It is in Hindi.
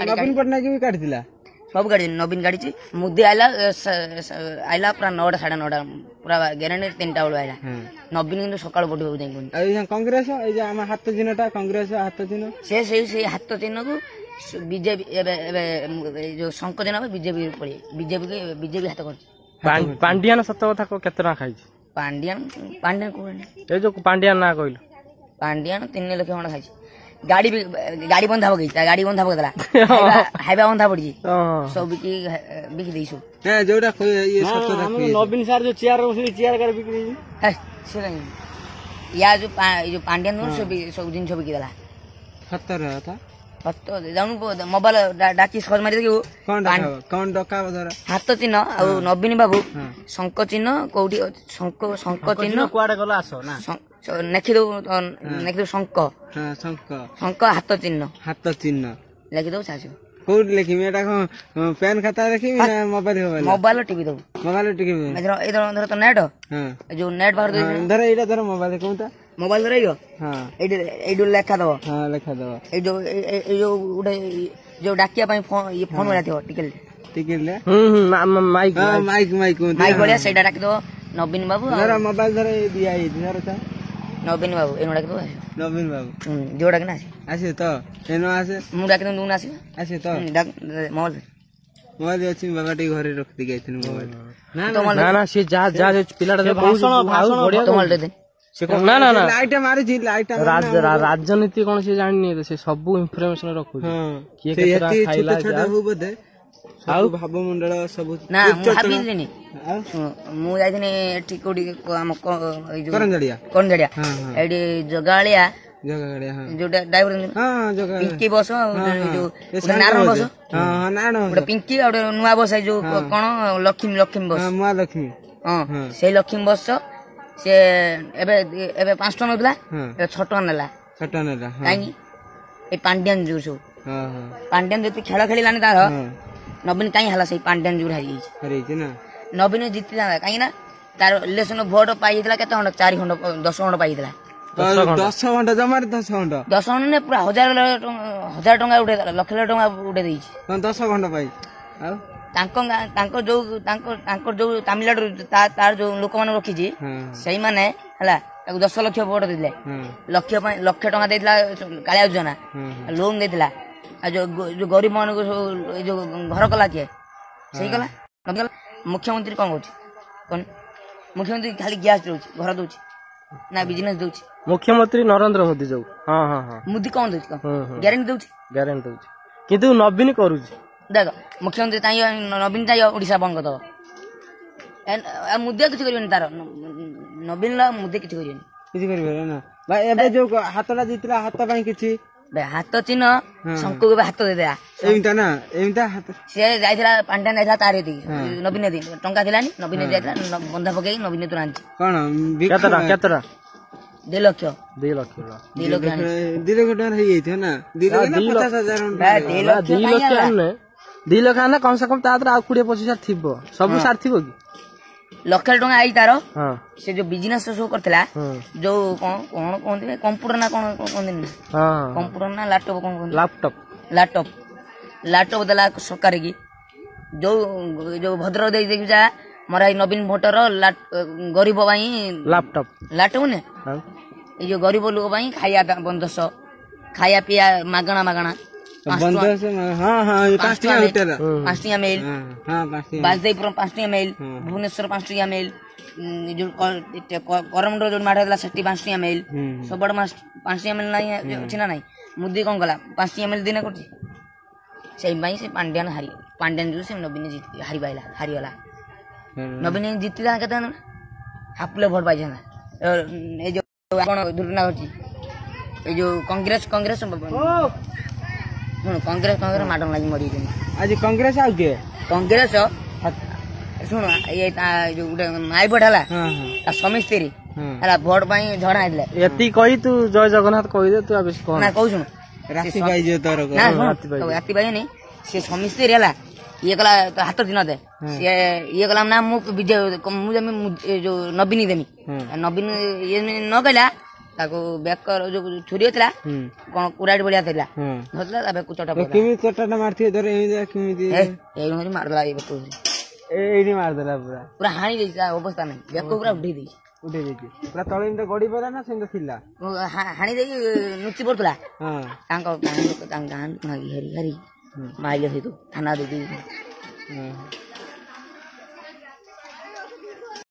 नवीन पटनायक भी काटिला सब गाड़ी नवीन गाड़ी मुदी आइला आइला पूरा 9टा 9:30 पूरा ग्यारंटी 3टा बेलू आइला नवीन कि सकाल बढ़ कांग्रेस हाथ चिन्हटा कांग्रेस हाथ चिन्ह से हाथ चिन्ह को बीजेपी जो शंख चिन्ह बीजेपी पड़े बीजेपी हाथ कर पांडियान सत कथा केते टका खाई पांडियान कौन ए जो पांडियान ना कहल पांडियान 3 लाख खंड खाई गाड़ी बंधा पकई गाड़ी बंधा पकला हाइबा बंधा पड़ी सब बिकी देइसु जोटा ये सत नवीन सर जो चेयर चेयर कर बिक्री है से या जो पांडियान सब जिन सब बिकी देला खतर था जाऊन मोबाइल डाकी सज मारी देखियो कौन डका हाथ चिन्ह आ नवीन बाबू शंख चिन्ह कोठी शंख चिन्ह कुआडे गला आसो ना नेखि दो शंख शंख हाथ चिन्ह लिखि दो सासु कोड लिखिमी एटा पेन खाता लिखिमी ना मोबाइल टीवी दो मोबाइल टीवी इधर तो नेट जो नेट बाहर धर एटा धर मोबाइल कोनता मोबाइल धरइयो हां एडो लेखा दो हां लेखा दो ए जो उडे जो डाकिया पई फोन ये फोन वाला थियो टिकल ले माइक माइक बढ़िया सेटा डाक दो नवीन बाबू धर मोबाइल धर दिया है धर था नवीन बाबू एनो डाक दो नवीन बाबू जो डाक ना आसे तो एनो आसे मु डाक दो नून आसे आसे तो मोबाइल अछि बाबा टी घरे रख दि गइथिन मोबाइल ना ना से जा पिलाटा जो भाषण बढ़िया तो मोबाइल दे से ना ना ना लाइट मारी जी लाइट राजनीति कोन से जानि से सब इंफॉर्मेशन रखु किए केतरा खाइला जा बदे सब भाव मंडल सब ना मु भाबिलिनी मु जाइथिनी एठी कोडी हम करंजड़िया एडी जगालिया हां जो ड्राइवर हां जगा पिंकी बस जो नारायण बस हां नारायण ओडे पिंकी और नुवा बस जो कोन लक्ष्मी बस मां लक्ष्मी हां से लक्ष्मी बस से एबे 5 टन होतला 6 टन नेला काई ए पांड्यान जो सो हां पांड्यान जति खेल खेलिलानी तार नवीन काई हला से पांड्यान जो हारी छि ना नवीन जीति जा काई ना तार इलेक्शन वोट पाई दिला केते खंड 4 खंड 10 खंड पाई दिला 10 घंटा जमा 10 घंटा ने पूरा 1000 टंका उठे लाख टंका उठे देई 10 घंटा पाई तांको जो तमिलनाडु तार जो लोक मान रखी सही माने हला 10 लाख वोट देले लाख टंका देला कालिया योजना लोन देला जो गरीब मान को जो घर कला किए सही कला मुख्यमंत्री कौन कौन मुख्यमंत्री खाली गैस दउछि घर दउछि ना बिजनेस दउछि मुख्यमंत्री नरेंद्र मोदी जो हां हां हां मोदी कौन दउछि गारंटी दउछि किंतु नवीन करूछि देख मुख्यमंत्री ताई नवीन ताई ओडिसा बंद कर दो मुद्दे किछि करियन तार नवीन ला मुद्दे किछि करियन ना भाई एबे जो हातला जितला हात पई किछि हाथ चिन्ह शंकु के हाथ दे दिया एमता ना एमता हाथ से जाइथला पांड्यान जाइथला तारे दी नवीन दी टंका दिलानी नवीन जाइथला बंधा पकई नवीन तो आंची कोन केतरा 2 लाख 2 लाख टका हे जाइथो ना 2 लाख 2 लाख आने कम से कम तात्र आ 20-25 थिबो सब सार थिबो की लाख टका आई तारो से जो बिजनेस शो करथला जो कोन कंप्यूटर ना कोन कंप्यूटर ना लैपटॉप कोन लैपटॉप दला सरकार की जो भद्र दे जा मरा नवीन भोटर गरीब भाई लैपटॉप ने ये जो गरीब लोग भाई खाया 500 खाया पिया मागणा 5 टका मेल बाजदेपुर 5 टका मेल भुवनेश्वर 5 टका मेल जो करमडर जो माठ है 5 टका मेल सब 5 टका मेल नहीं अछि ना नहीं मुद्दी कोन गला 5 टका मेल दिन करछि सेई भाई से पांड्यान जो से नवीन जीत हारी गला नवीन जीतला केते हापुले भोट पाइ जाना ए जो कोन दुर्घटना होछि ए जो कांग्रेस माडन लागि मरी गई आज कांग्रेस आ के कांग्रेस सुन ये जो माई बढ़ला समिस्त्री हला वोट पाई झड़ा आइले एती कहि तू जय जगन्नाथ कहि दे तू अबे कोन ना कहू सुन राती भाई जे तोर ना राती भाई नहीं से समिस्त्री हला ये कला हाथ दिन दे ये कला ना मु विजय मु जो नवीन देमी नवीन ये न कहला ତାକୁ ବେକର ଯୋଉ ଛୁରୀ ଥିଲା କଣ କୁରାଡି ଭଳିଆ ଥିଲା ଧରିଥିଲା ତା ବେକୁ ଚଟା ପଡିଲା କେମିତି ଚଟାଟା ମାରଥିବେ ଧର ଏମିତି କେମିତି ଏଇ ମାରିଦେଲା ଏଇ ବେକୁ ଏଇଠି ମାରିଦେଲା ପୁରା ପୁରା ହାଣି ଦେଇଛି ତା ଅବସ୍ଥା ନାହିଁ ବେକ ପୁରା ଉଠେଇ ଦେଇଛି ପୁରା ତଳେ ଏମିତି ଗଡି ପଡିଲା ନା ସେମିତି ଥିଲା ହାଣି ଦେଇକି ଲୁଚି ପଡୁଥିଲା ତାଙ୍କ ଗାଁ ଲୋକ ତାଙ୍କ ଗାଁ ଘେରି ଘେରି ମାଇଲେ ସେଇଠୁ ଥାନା ଦେଇଦେଇ